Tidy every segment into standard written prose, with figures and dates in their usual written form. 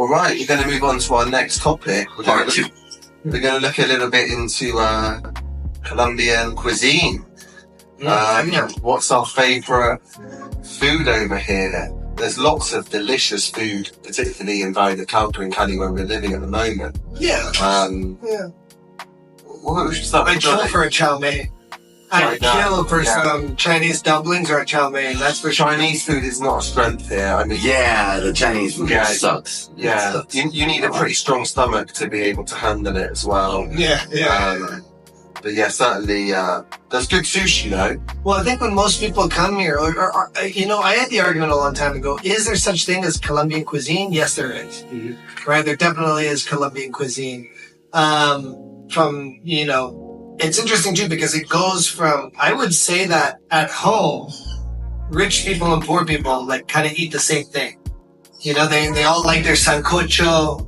All right, we're going to move on to our next topic. We're going to look a little bit into Colombian cuisine. What's our favourite food over here? There's lots of delicious food, particularly in Valledupar and Cali, where we're living at the moment. Yeah. What should start I'd kill for a chow mein. I'd kill for some Chinese dumplings or a chow mein. That's for Chinese food is not a strength here. I mean, the Chinese food sucks. Yeah, you need a pretty strong stomach to be able to handle it as well. But yeah, certainly, there's good sushi though. Well, I think when most people come here, or I had the argument a long time ago, is there such thing as Colombian cuisine? Yes, there is. Mm-hmm. Right? There definitely is Colombian cuisine. It's interesting too, because it goes from, I would say that at home, rich people and poor people like kind of eat the same thing. You know, they all like their sancocho.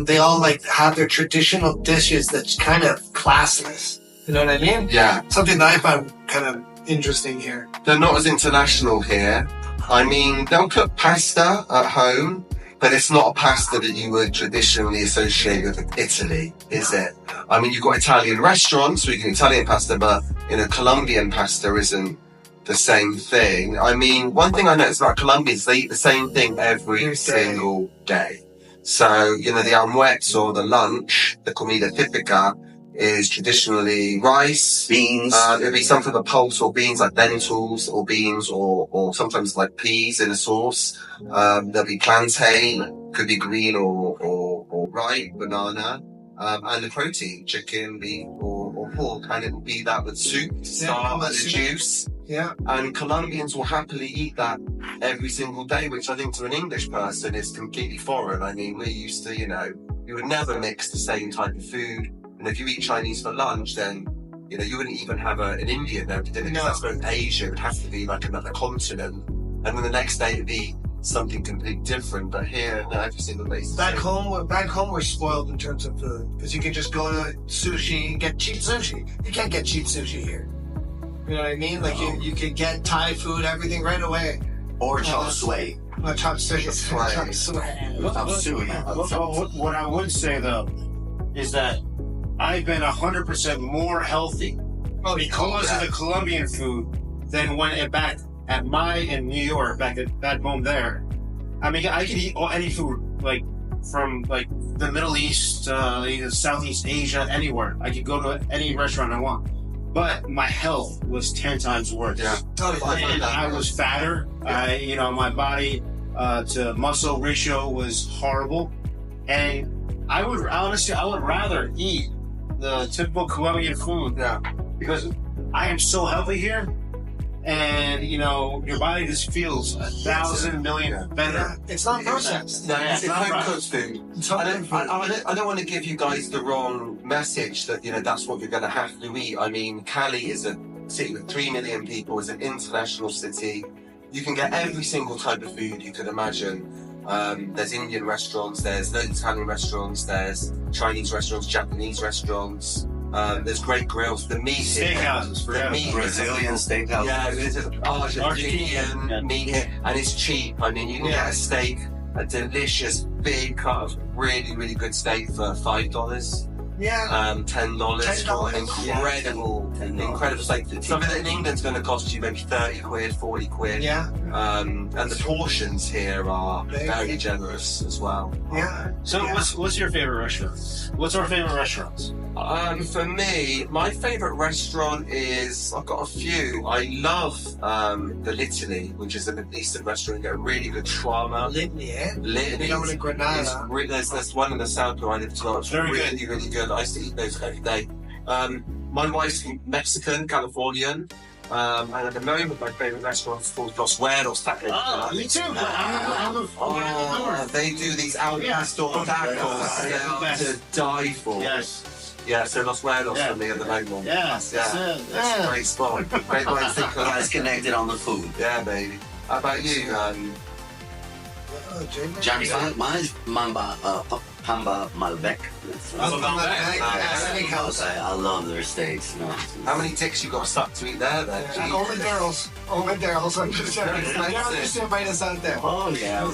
They all like have their traditional dishes that's kind of classless. You know what I mean? Yeah. Something that I find kind of interesting here. They're not as international here. I mean, they'll cook pasta at home, but it's not a pasta that you would traditionally associate with Italy, is it? I mean, you've got Italian restaurants where you can eat Italian pasta, but, Colombian pasta isn't the same thing. I mean, one thing I noticed about Colombians, they eat the same thing every single day. So, the almuerzo or the lunch, the comida típica, is traditionally rice, beans. It'll be something of pulse or beans like lentils or beans or sometimes like peas in a sauce. There'll be plantain, could be green or ripe, banana. And the protein, chicken, beef or pork, and it will be that with soup to start and the juice. Yeah. And Colombians will happily eat that every single day, which I think to an English person is completely foreign. I mean, we're used to, you would never mix the same type of food. And if you eat Chinese for lunch, then, you wouldn't even have an Indian there for dinner, because that's both Asia. It would have to be like another continent. And then the next day it'd be something completely different. But here, no, every single day. Back home, we're spoiled in terms of food, because you can just go to sushi and get cheap sushi. You can't get cheap sushi here. You know what I mean? Like you can get Thai food, everything right away. Or chop suey. Chop suey. What I would say though is that I've been 100% more healthy because of the Colombian food than when back at in New York, back home there. I mean, I could eat any food, like from like the Middle East, Southeast Asia, anywhere. I could go to any restaurant I want. But my health was 10 times worse. Yeah. And I was fatter. My body to muscle ratio was horrible. And I would rather eat the typical Colombian food. Yeah. Because I am so healthy here. And, your body just feels 1,000 million better. Yeah. It's not processed. No, it's home cooked food. I don't want to give you guys the wrong message that, that's what you're going to have to eat. I mean, Cali is a city with 3 million people. It's an international city. You can get every single type of food you could imagine. There's Indian restaurants, there's Italian restaurants, there's Chinese restaurants, Japanese restaurants. There's great grills. The meat steakhouses, Brazilian steakhouse. Yeah, it's Argentinian meat here, and it's cheap. I mean, you can get a steak, a delicious big cut of really, really good steak for $5. Yeah. $10 for an incredible steak. Something that in England's going to cost you maybe 30 quid, 40 quid. Yeah. And the portions here are very generous as well. Yeah. So what's your favorite restaurant? What's our favorite restaurants? For me, my favorite restaurant is, I've got a few. I love the Litany, which is a Middle Eastern restaurant. You get a really good shawarma. Litany, eh? Litany. In Granada. There's one in the south where I live as well. It's really, really good. I used to eat those every day. My wife's Mexican, Californian. And at the moment, my favorite restaurant is called Los Güeros Tacos. Me too. They do these out pastor tacos to die for. Yes. Yeah, so Los Güeros for me at the moment. Yes. That's a great spot. Great way to think of Guys connected on the food. Yeah, baby. How about you? Johnny, mine's Pamba Malbec. I love their steaks. How many dicks you got stuck to eat there then? Only Daryl's. I'm just invite us out there. Oh yeah.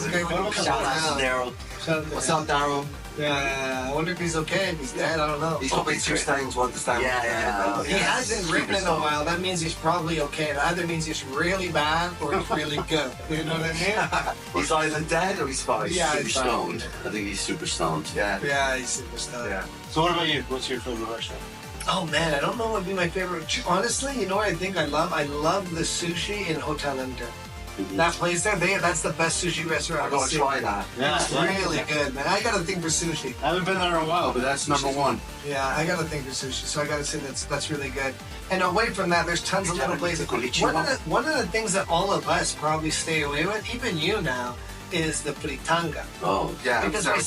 Shout out to Daryl. What's up, Daryl? Yeah, I wonder if he's okay. If he's dead, I don't know. He's got big two stones to understand. Yeah. He hasn't written in a while. That means he's probably okay. It either means he's really bad or he's really good. You know what I mean? He's either dead or he's fine. Yeah, Super he's stoned. I think he's super stoned. Yeah. Yeah, he's super stoned. Yeah. So what about you? What's your favorite restaurant? Oh man, I don't know what would be my favorite. Honestly, you know what I think I love? I love the sushi in Hotel Inter. That place there, that's the best sushi restaurant I I've gotta seen. try that. Yeah, It's really good, man. I got a thing for sushi. I haven't been there in a while, but that's number one. Yeah, I got a thing for sushi, so I gotta say that's really good. And away from that, there's tons of little places. One of the things that all of us probably stay away with, even you now, is the fritanga. Oh, Yeah. Because we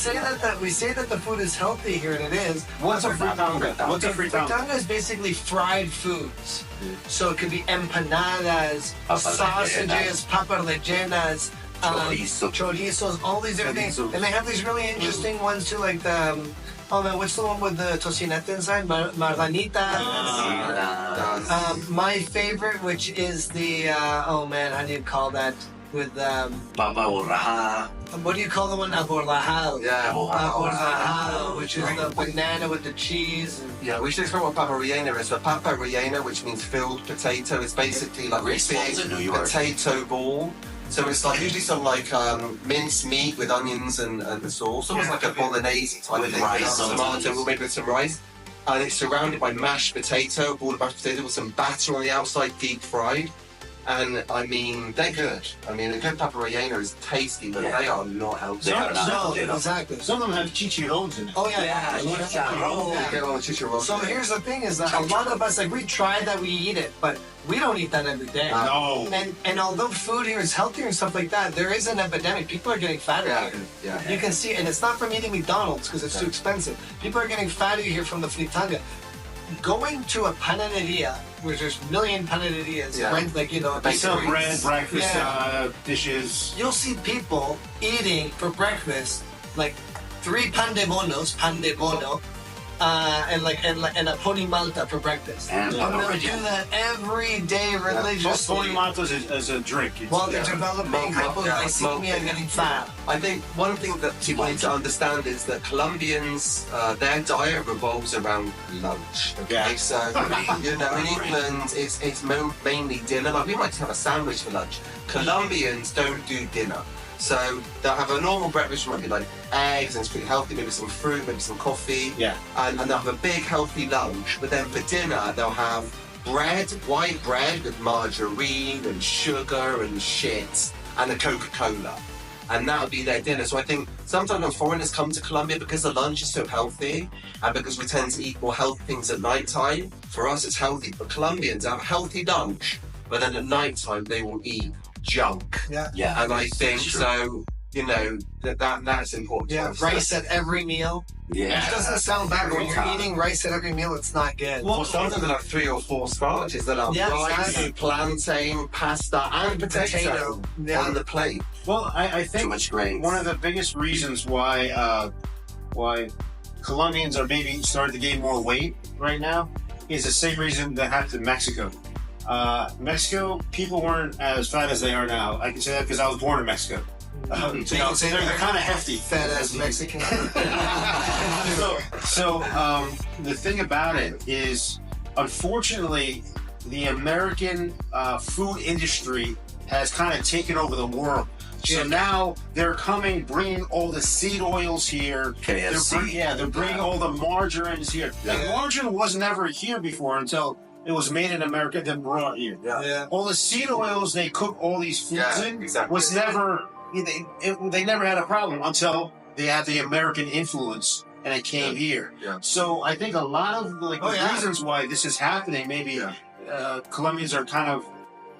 say that the food is healthy here, and it is. What's a fritanga? What's a fritanga? Fritanga is basically fried foods. So it could be empanadas, Papas sausages, papas rellenas, Chorizo. chorizos, all these different things. Chorizos. And they have these really interesting ones too, like the, oh man, what's the one with the tocineta inside? Marranita. My favorite, which is the, oh man, how do you call that? With, Papa borraja. what do you call the one? Aborrajado. Yeah. Aborrajado, which is the banana with the cheese. And, Yeah, we should explain what papa rellena is. But papa rellena, which means filled potato, is basically like a Baseball's in New big York. potato ball. So it's like usually some like minced meat with onions and the sauce, almost like a bolognese type With thing. rice Tomato, sometimes. maybe with some rice. And it's surrounded by mashed potato, ball of mashed potato with some batter on the outside, deep fried. And I mean, they're good. I mean, a good papa rellena is tasty, but Yeah. they are not healthy. They are not. no, you know. exactly. Some of them have chicharrones in it. Oh yeah, Yeah, chicharrón. Yeah, get on the chicharrón. So here's the thing: is that a lot of us, like, we try that, we eat it, but we don't eat that every day. No. And although food here is healthier and stuff like that, there is an epidemic. People are getting fatter Yeah, here. yeah. You can see, and it's not from eating McDonald's because it's too expensive. People are getting fatter here from the fritanga. Going to a panaderia, where there's a million panaderias, Yeah. right? Like, you know, They sell bread, breakfast Yeah. dishes. You'll see people eating for breakfast like 3 pan de mono, and a pony malta for breakfast. And they'll papa do rellena. that every day religiously. Tony Matos is a drink. It's- While they're developing hypoglycemia and getting fat. I think one thing that people need to understand is that Colombians, their diet revolves around lunch. Okay, Yeah. so you know, in England, it's mainly dinner. Like we might have a sandwich for lunch. Colombians don't do dinner. So they'll have a normal breakfast, might be like eggs, and it's pretty healthy, maybe some fruit, maybe some coffee. Yeah. And they'll have a big healthy lunch. But then for dinner, they'll have bread, white bread with margarine and sugar and shit, and a Coca-Cola. And that would be their dinner. So I think sometimes when foreigners come to Colombia, because the lunch is so healthy, and because we tend to eat more healthy things at night time, for us it's healthy. But Colombians have a healthy lunch, but then at night time they will eat junk. Yeah. And I think That's true. so, you know, that's important. to Yeah, understand. rice at every meal. Yeah. It doesn't sound bad, but when you're eating rice at every meal, it's not good. Well, sometimes they'll have 3 or 4 starches. They'll have Yeah, rice, exactly. plantain, pasta, and potato Yeah. on the plate. Well, I Too think much grains. one of the biggest reasons why Colombians are maybe starting to gain more weight right now is the same reason that happened in Mexico. Mexico, people weren't as fat as they are now. I can say that because I was born in Mexico. You can say they're that. kind of hefty. Fat ass Mexican. So the thing about it is, unfortunately, the American food industry has kind of taken over the world. So now they're bringing all the seed oils here. KFC. They're bringing all the margarines here. Yeah. The margarine was never here before until it was made in America, then brought here. Yeah. All the seed oils they cook all these foods Yeah, in exactly. was never, they never had a problem until they had the American influence and it came here. Yeah. So I think a lot of the reasons why this is happening, maybe Colombians are kind of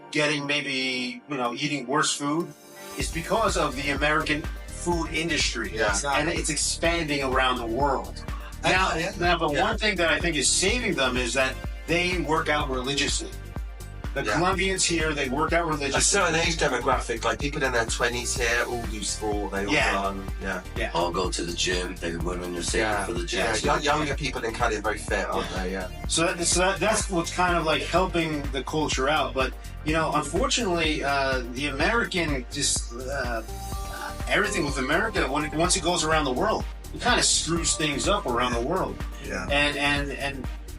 getting eating worse food, is because of the American food industry. Yeah. And it's expanding around the world. But one thing that I think is saving them is that they work out religiously. The Colombians here, they work out A religiously. certain age demographic, like people in their 20s here, all do sport, they all run. Yeah. All go to the gym. They women are saving for the gym. Yeah. Younger people in Cali are very fit, aren't they? Yeah. So that's what's kind of like helping the culture out. But, unfortunately, the American everything with America, once it goes around the world, it kind of screws things up around the world. Yeah.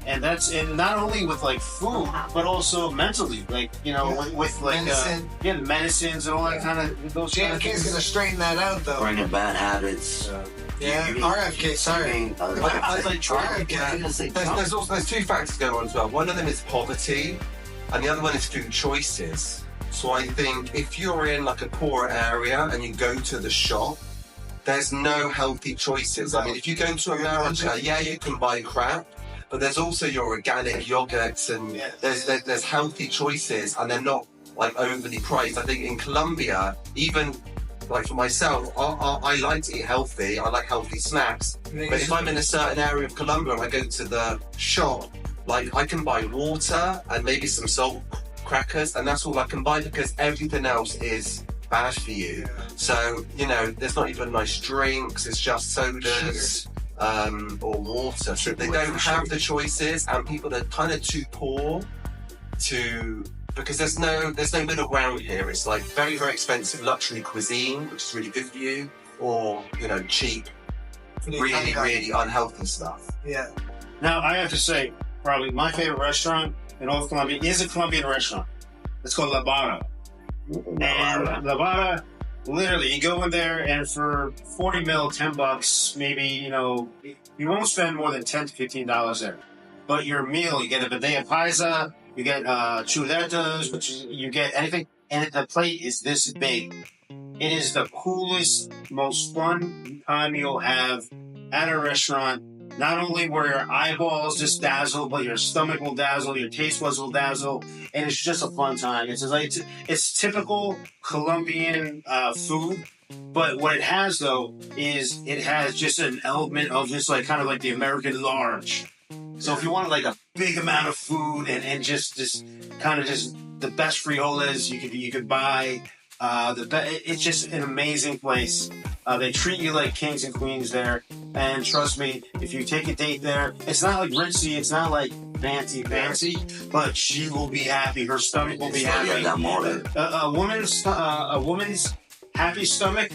And that's not only with like food, but also mentally, like with like Medicine. the medicines and all that kind of those. JFK's gonna straighten that out though. Bringing bad habits. Yeah, RFK, sorry. There's two factors going on as well. One of them is poverty, and the other one is food choices. So I think if you're in like a poor area and you go to the shop, there's no healthy choices. I mean, if you go to America, yeah, you can buy crap, but there's also your organic yogurts and there's healthy choices, and they're not like overly priced. I think in Colombia, even like for myself, I like to eat healthy. I like healthy snacks. But if I'm in a certain area of Colombia and I go to the shop, like I can buy water and maybe some salt crackers, and that's all I can buy because everything else is bad for you. So, there's not even nice drinks, it's just sodas or water. So they don't have the choices, and people are kind of too poor because there's no middle ground here. It's like very, very expensive luxury cuisine, which is really good for you, or, cheap, really, really unhealthy stuff. Yeah. Now, I have to say, probably my favorite restaurant in all of Colombia is a Colombian restaurant. It's called La Barra. And La Barra, literally, you go in there and for 40 mil, $10, maybe, you won't spend more than $10 to $15 there. But your meal, you get a bandeja paisa, you get chuletas, which is, you get anything, and the plate is this big. It is the coolest, most fun time you'll have at a restaurant. Not only where your eyeballs just dazzle, but your stomach will dazzle, your taste buds will dazzle, and it's just a fun time. It's typical Colombian food, but what it has though is it has just an element of just like kind of like the American large. So if you want like a big amount of food and just kind of just the best frijoles you could buy. It's just an amazing place. They treat you like kings and queens there. And trust me, if you take a date there, it's not like ritzy, it's not like fancy, but she will be happy. Her stomach will be happy. A woman's happy stomach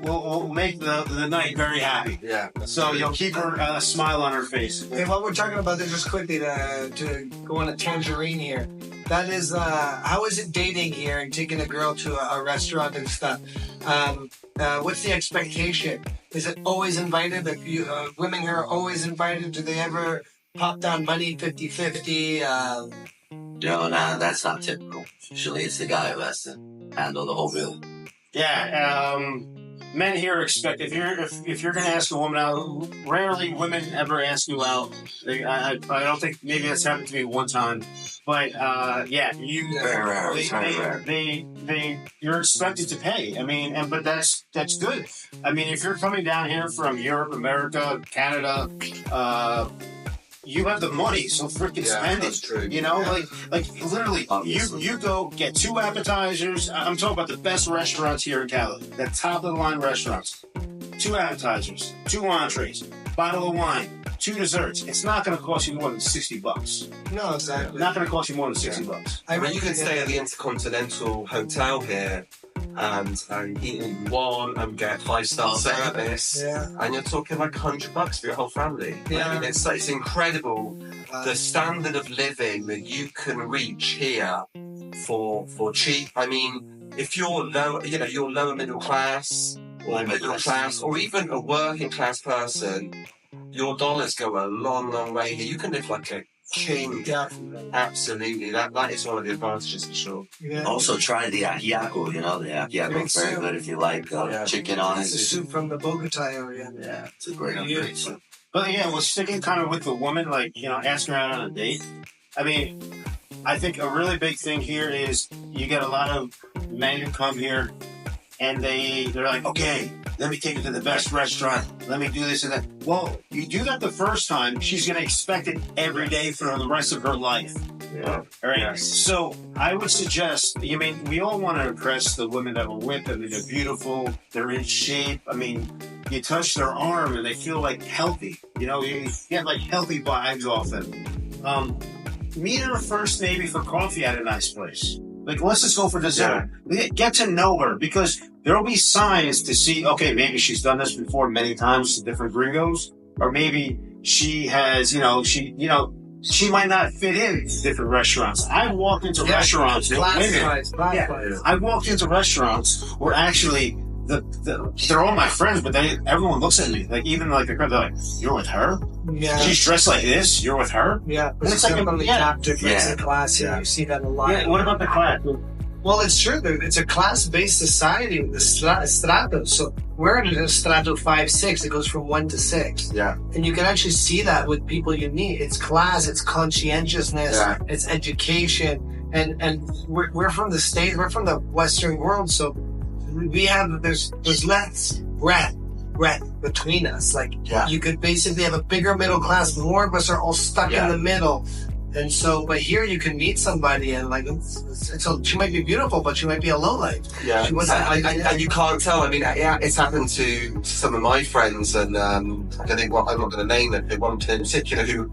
will make the night very happy. Yeah. So you'll keep her smile on her face. Hey, while we're talking about this, just quickly to go on a tangerine here. That is, how is it dating here and taking a girl to a restaurant and stuff? What's the expectation? Is it always invited? Like women here are always invited? Do they ever pop down money 50-50? No, that's not typical. Usually it's the guy who has to handle the whole bill. Yeah, men here expect if you're going to ask a woman out, rarely women ever ask you out. I don't think, maybe that's happened to me one time, but you're expected to pay. I mean, but that's good. I mean, if you're coming down here from Europe, America, Canada, you have the money, so freaking spend it. That's true. Like literally, you go get 2 appetizers. I'm talking about the best restaurants here in Cali, the top of the line restaurants. 2 appetizers, 2 entrees, bottle of wine, 2 desserts. It's not going to cost you more than $60. No, exactly. Not going to cost you more than $60. I mean, you can stay at the Intercontinental Hotel here and eat what you want and get 5-star service, and you're talking like $100 for your whole family. Yeah. I mean, it's incredible the standard of living that you can reach here for cheap. I mean, if you're you're lower middle class or middle class or even a working class person, your dollars go a long, long way here. You can live like a king. Absolutely. That is one of the advantages for sure. Yeah. Also try the ajiaco, the ajiaco is very good if you like chicken on it. It's a soup from the Bogota area. Yeah, it's a great soup. But well, sticking kind of with the woman, asking her out on a date. I mean, I think a really big thing here is you get a lot of men who come here and they're like, okay, let me take you to the best restaurant. Let me do this and that. Well, you do that the first time, she's going to expect it every day for the rest of her life. Yeah. All right. So I would suggest, we all want to impress the women that we're with. I mean, they're beautiful. They're in shape. I mean, you touch their arm and they feel like healthy. You get like healthy vibes off them. Meet her first maybe for coffee at a nice place. Like, let's just go for dinner. Get to know her, because there will be signs to see, okay, maybe she's done this before many times to different gringos, or maybe she has, she might not fit in different restaurants. I've walked into restaurants. I've walked into restaurants where actually they're all my friends, but everyone looks at me like, even like they're like, "You're with her? Yeah. She's dressed like this. You're with her?" Yeah, it's like a difference in class. Yeah, you see that a lot. Yeah. What about the class? Well, it's true. It's a class-based society, the strato. So we're in a strato 5, 6. It goes from 1 to 6. Yeah. And you can actually see that with people you meet. It's class, it's conscientiousness, it's education. And we're from the States, we're from the Western world, so we have, there's less breadth between us. Like, you could basically have a bigger middle class. More of us are all stuck in the middle. And so, but here you can meet somebody and like, she might be beautiful, but she might be a lowlife. Yeah, and you can't tell. I mean, it's happened to some of my friends, and I think I'm not going to name it, but one in particular who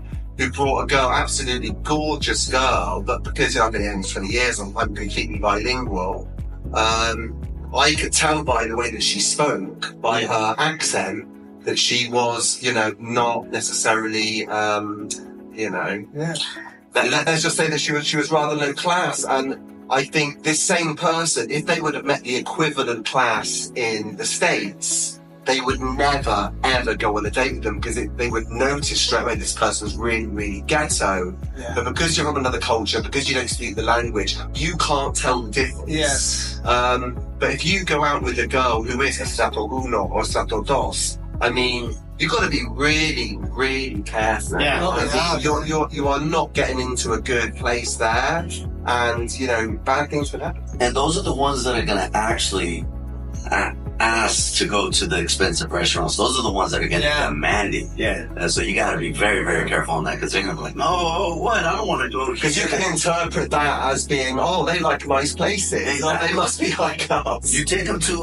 brought a girl, absolutely gorgeous girl, but because I've been here for 20 years, I'm completely bilingual. I could tell by the way that she spoke, by her accent, that she was, not necessarily, Let's just say that she was rather low class, and I think this same person, if they would have met the equivalent class in the States, they would never ever go on a date with them, because they would notice straight away this person's really, really ghetto. Yeah. But because you're from another culture, because you don't speak the language, you can't tell the difference. Yes. But if you go out with a girl who is a Strato Uno or Strato Dos, I mean, you've got to be really, really careful. Yeah. You are not getting into a good place there, and bad things would happen. And those are the ones that are going to actually ask to go to the expensive restaurants. Those are the ones that are going to demand it. Yeah. So you got to be very, very careful on that, because they're going to be like, no, what? I don't want to go. Because you can interpret that as being, they like nice places. Exactly. They must be like us. You take them to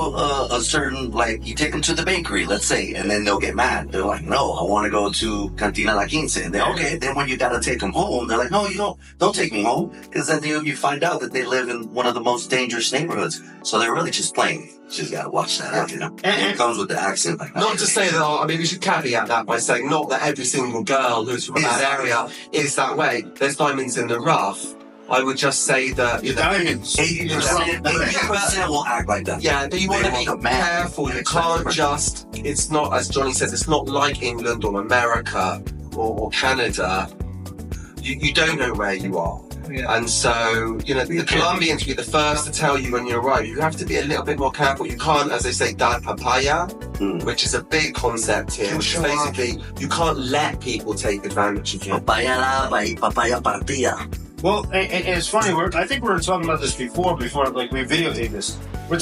a certain, you take them to the bakery, let's say, and then they'll get mad. They're like, no, I want to go to Cantina La Quince. And then when you got to take them home, they're like, no, you don't take me home. Because then you find out that they live in one of the most dangerous neighborhoods. So they're really just playing. You just got to watch that out, And it comes with the accent like that. Not to say that, we should caveat that by saying not that every single girl who's from that area is that way. There's diamonds in the rough. I would just say that... Diamonds. 80% will act like that. Yeah, but you want to be careful. You can't just... It's not, as Jonny says, it's not like England or America or Canada. You don't know where you are. Yeah. And so, the Colombians will be the first to tell you when you arrive. You have to be a little bit more careful. You can't, as they say, dar papaya, which is a big concept here, which is basically, you can't let people take advantage of you. Papaya partida. Well, and it's funny, I think we were talking about this before we videotaped this. We're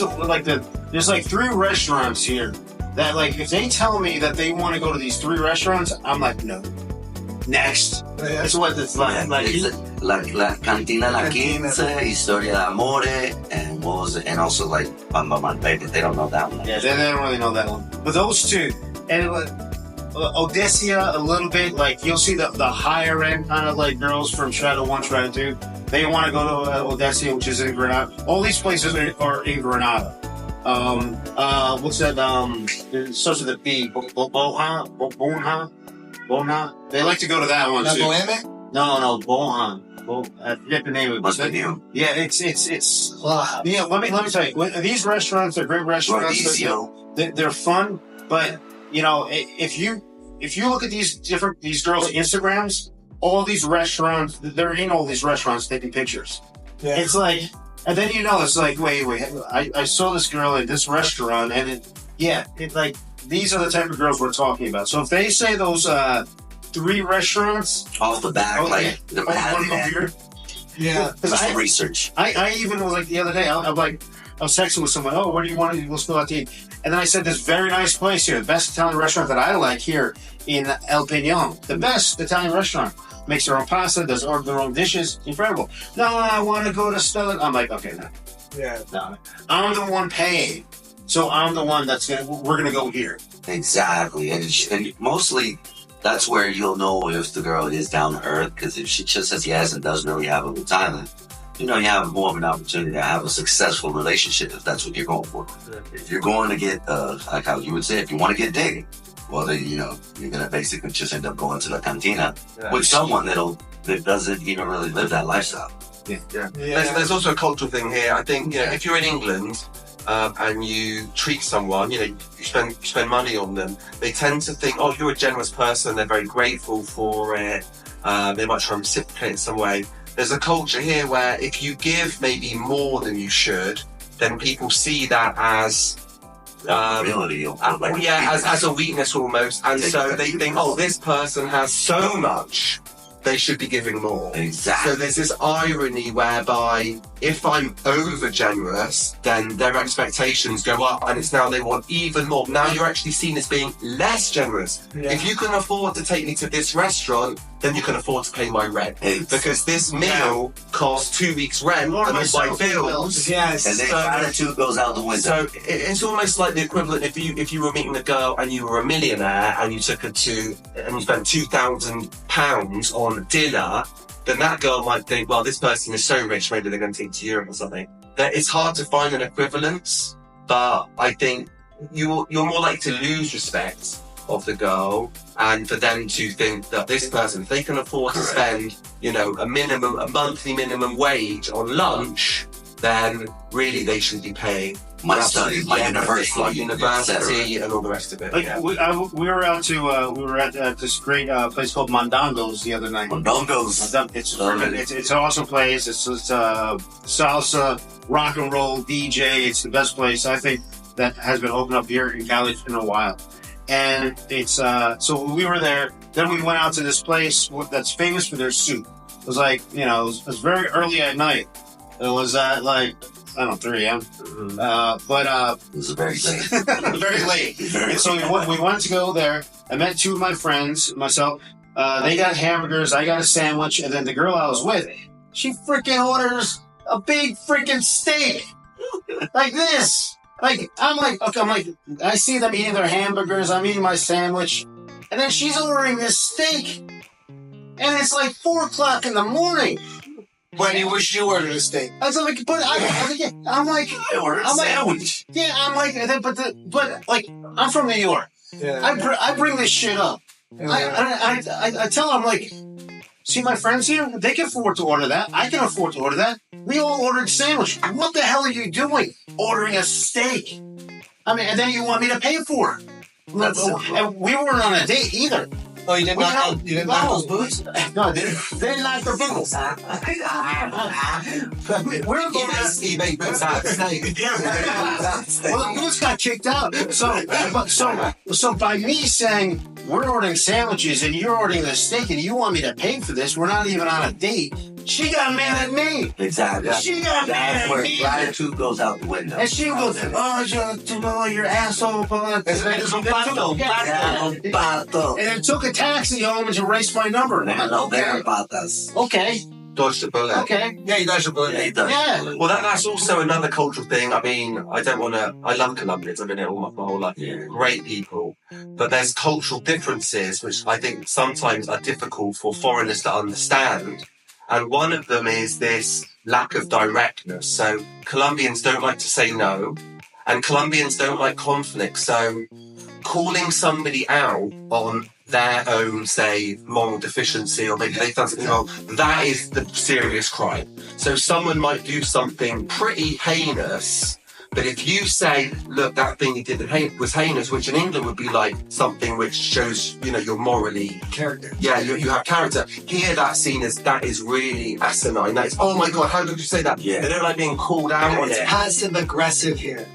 there's 3 restaurants here that, if they tell me that they want to go to these 3 restaurants, I'm like, no. Next. That's what it's like. La Cantina La Quince, Historia de Amore, and what was it? And also Bamba Mante, but they don't know that one. Yeah, they don't really know that one. But those 2, and Odessa a little bit, you'll see the higher end kind of girls from Strato 1, Strato 2. They want to go to Odessa, which is in Granada. All these places are in Granada. What's that? It starts with a B. Bohan. They like to go to that one too. Boheme? No, Bohan. I forget the name of it. What's the name? Yeah, it's. Yeah, let me tell you. These restaurants are great restaurants. They're fun, but if you look at these girls' Instagrams, all these restaurants, they're in all these restaurants taking pictures. Yeah. It's and then it's wait. I saw this girl at this restaurant, and these are the type of girls we're talking about. So if they say those 3 restaurants off the back, the bad, yeah, just research. I even was the other day. I was texting with someone. Oh, where do you want to? Let's go out to eat. And then I said, this very nice place here, the best Italian restaurant that I like here in El Peñon. The best Italian restaurant. Makes their own pasta, does their own dishes. Incredible. No, I want to go to Stella. I'm like, okay, no. Yeah. No. I'm the one paying. So I'm the one we're going to go here. Exactly. And mostly that's where you'll know if the girl is down to earth, because if she just says yes and doesn't really have a good time, you have more of an opportunity to have a successful relationship if that's what you're going for. If you're going to get, like how you would say, if you want to get dating, well, then, you're going to basically just end up going to the cantina with someone that doesn't even really live that lifestyle. Yeah. There's also a cultural thing here. I think, if you're in England and you treat someone, you spend money on them, they tend to think, oh, you're a generous person. They're very grateful for it. They might try and reciprocate in some way. There's a culture here where if you give maybe more than you should, then people see that as as a weakness almost, and so they think, oh, this person has so much, they should be giving more. Exactly. So there's this irony whereby if I'm over generous, then their expectations go up, and it's now they want even more. Now you're actually seen as being less generous. Yeah. If you can afford to take me to this restaurant, then you can afford to pay my rent. Because this meal costs 2 weeks' rent and all my bills. Yes. And then attitude goes out the window. So it's almost like the equivalent if you were meeting a girl and you were a millionaire and you took her and you spent £2,000 on dinner, then that girl might think, well, this person is so rich, maybe they're going to take to Europe or something. It's hard to find an equivalence, but I think you're more likely to lose respect of the girl, and for them to think that this person, if they can afford to spend, a monthly minimum wage on lunch, then really they should be paying my studies, my university, and all the rest of it. We were out to we were at this great place called Mondongo's the other night. Mondongo's. It's an awesome place. It's salsa, rock and roll, DJ. It's the best place I think that has been opened up here in Cali in a while. And it's so we were there. Then we went out to this place that's famous for their soup. It was like it was very early at night. It was at 3 a.m. But it was very late. Very late. And so we wanted to go there. I met two of my friends, myself. They got hamburgers. I got a sandwich, and then the girl I was with, she freaking orders a big freaking steak like this. I'm like, I see them eating their hamburgers. I'm eating my sandwich, and then she's ordering this steak, and it's like 4 o'clock in the morning. When you wish you ordered a steak. I was like, I ordered a sandwich. Yeah, I'm like, I'm from New York. Yeah. I bring this shit up. Yeah. I tell them, like, see my friends here? They can afford to order that. I can afford to order that. We all ordered sandwich. What the hell are you doing? Ordering a steak. And then you want me to pay for it. And we weren't on a date either. Oh, you didn't knock those boots? No, they didn't knock their boots. We're going to eBay boots out. Well, the boots got kicked out. So by me saying we're ordering sandwiches and you're ordering the steak and you want me to pay for this, we're not even on a date. She got mad at me. Exactly. She got mad at where me. gratitude goes out the window. And she goes, you're asshole. And then took a taxi home and erased my number. No, they're about this. Okay. Dodged the bullet. Okay. Yeah, you dodged the bullet. Yeah. Well, that's also another cultural thing. I mean, I love Colombians. I've been here all my whole life. Yeah. Great people. But there's cultural differences, which I think sometimes are difficult for foreigners to understand. And one of them is this lack of directness. So Colombians don't like to say no, and Colombians don't like conflict. So calling somebody out on their own, say, moral deficiency, or maybe they've done something wrong, that is the serious crime. So someone might do something pretty heinous, but if you say, look, that thing you did was heinous, which in England would be like something which shows, you're morally... Character. Yeah, you have character. Here, that's seen as, that is really asinine. That is, oh my God, how did you say that? Yeah. They don't like being called out on It's it. passive-aggressive here.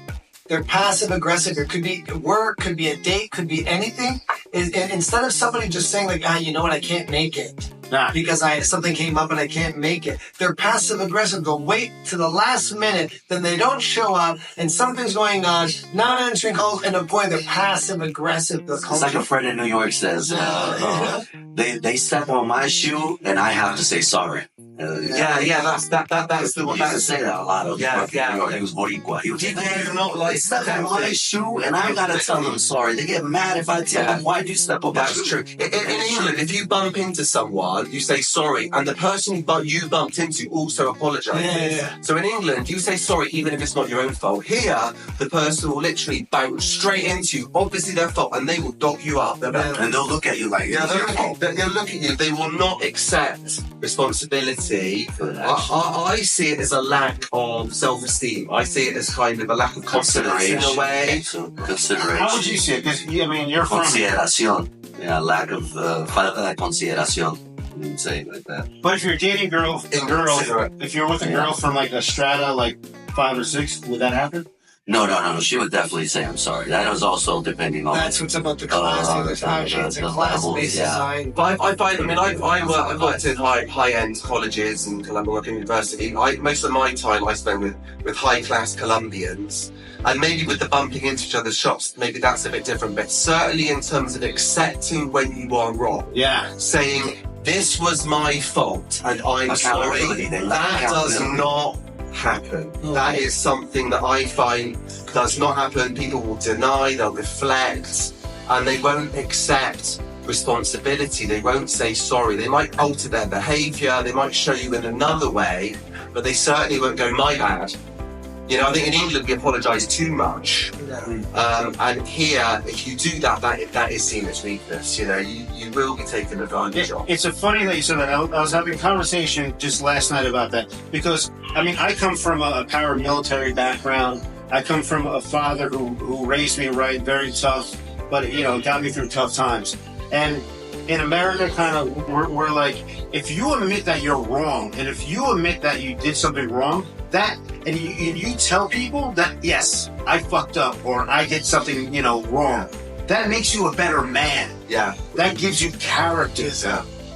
They're passive-aggressive. It could be work, could be a date, could be anything. And instead of somebody just saying, like, you know what, I can't make it. Because something came up and I can't make it. They're passive-aggressive. They'll wait to the last minute, then they don't show up, and something's going on, not answering calls, and the point they're passive-aggressive. It's like a friend in New York says, they step on my shoe and I have to say sorry. That's the one. He used to say that a lot. He was Boricua. He was like step on my shoe, and I gotta tell them sorry. They get mad if I tell them, why'd you step on my shoe? That's true. In England, if you bump into someone, you say sorry, and the person you bumped into also apologizes. So in England, you say sorry even if it's not your own fault. Here, the person will literally bounce straight into you, obviously their fault, and they will dog you up. And they'll look at you like, they'll look at you. They will not accept responsibility. I see it as a lack of self-esteem. I see it as kind of a lack of confidence in a way. Consideration. How would you see it? Because you're from consideración. Yeah, lack of falta de consideración. You say it like that. But if you're dating if you're with a girl from like a strata like 5 or 6, would that happen? No. She would definitely say, I'm sorry. That was also depending on... That's what's about the class. It's a class-based design. But I find, I've worked in high-end colleges and Columbia University. Most of my time I spend with high-class Colombians. And maybe with the bumping into each other's shops, maybe that's a bit different. But certainly in terms of accepting when you are wrong. Yeah. Saying, this was my fault and I'm sorry. That does not happen. That is something that I find does not happen. People will deny, they'll deflect, and they won't accept responsibility. They won't say sorry. They might alter their behavior, they might show you in another way, but they certainly won't go, my bad. I think in England we apologise too much, and here, if you do that is seen as weakness. You will be taken advantage of. It's a funny that you said that. I was having a conversation just last night about that because I come from a paramilitary background. I come from a father who raised me right, very tough, but got me through tough times. And in America, we're like, if you admit that you're wrong, and if you admit that you did something wrong, and you tell people that, yes, I fucked up or I did something, wrong, that makes you a better man. Yeah. That gives you character.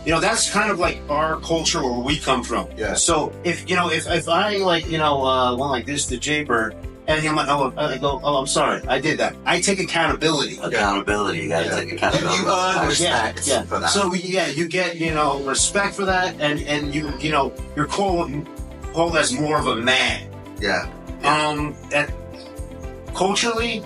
Yeah. That's kind of like our culture where we come from. Yeah. So if I went like this to Jaybird, and I go, I'm sorry, I did that. I take accountability. You gotta take accountability. You earn respect for that. So you get, respect for that, and you're called as more of a man. Yeah. And culturally,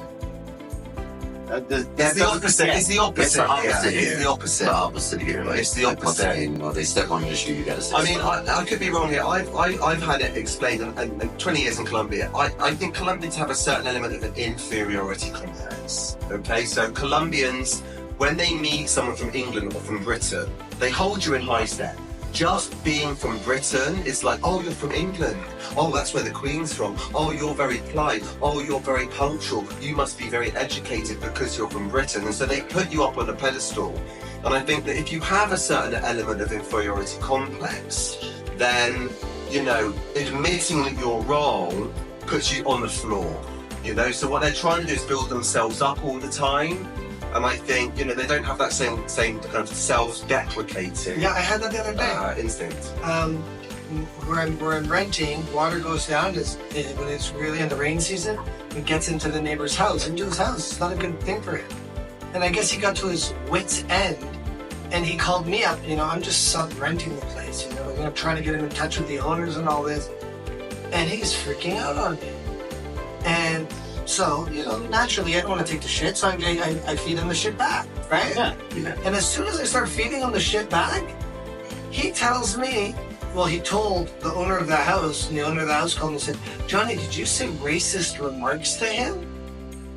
it's the opposite. It's the opposite. It's the opposite. The opposite here. Like, it's the opposite. They step on your shoe, you gotta say. I could be wrong here. I've had it explained, and 20 years in Colombia. I think Colombians have a certain element of an inferiority complex. Okay, so Colombians, when they meet someone from England or from Britain, they hold you in high step. Just being from Britain is like, oh, you're from England. Oh, that's where the Queen's from. Oh, you're very polite. Oh, you're very punctual. You must be very educated because you're from Britain. And so they put you up on a pedestal. And I think that if you have a certain element of inferiority complex, then, admitting that you're wrong puts you on the floor. So what they're trying to do is build themselves up all the time. And I think, they don't have that same kind of self-deprecating. Yeah, I had that the other day. Instinct. Where I'm renting, water goes down when it's really in the rain season. It gets into the neighbor's house, into his house. It's not a good thing for him. And I guess he got to his wit's end, and he called me up. I'm just sub-renting the place. I'm trying to get him in touch with the owners and all this, and he's freaking out on me. And so, naturally, I don't want to take the shit, so I feed him the shit back, right? Yeah. And as soon as I start feeding him the shit back, he tells me, he told the owner of the house, and the owner of the house called me and said, Jonny, did you say racist remarks to him?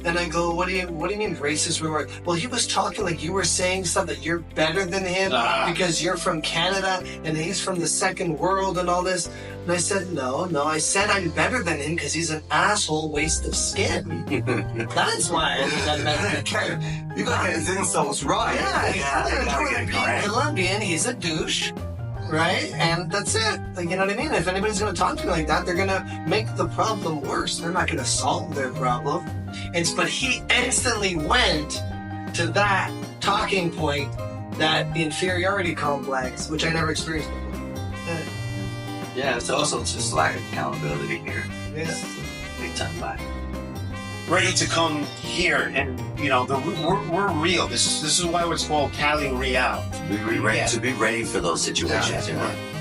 And I go, what do you mean racist remarks? Well, he was talking like you were saying stuff that you're better than him because you're from Canada and he's from the second world and all this. And I said, no, I said I'm better than him because he's an asshole waste of skin. That's why. You gotta get his insults right. Yeah. Colombian, he's a douche. Right? And that's it. Like, you know what I mean? If anybody's going to talk to me like that, they're going to make the problem worse. They're not going to solve their problem. But he instantly went to that talking point, that inferiority complex, which I never experienced before. Yeah, it's also just lack of accountability here. Yeah. Big time lack. Ready to come here, and we're real. This is why it's called Cali Real. To be ready for those situations. Yeah.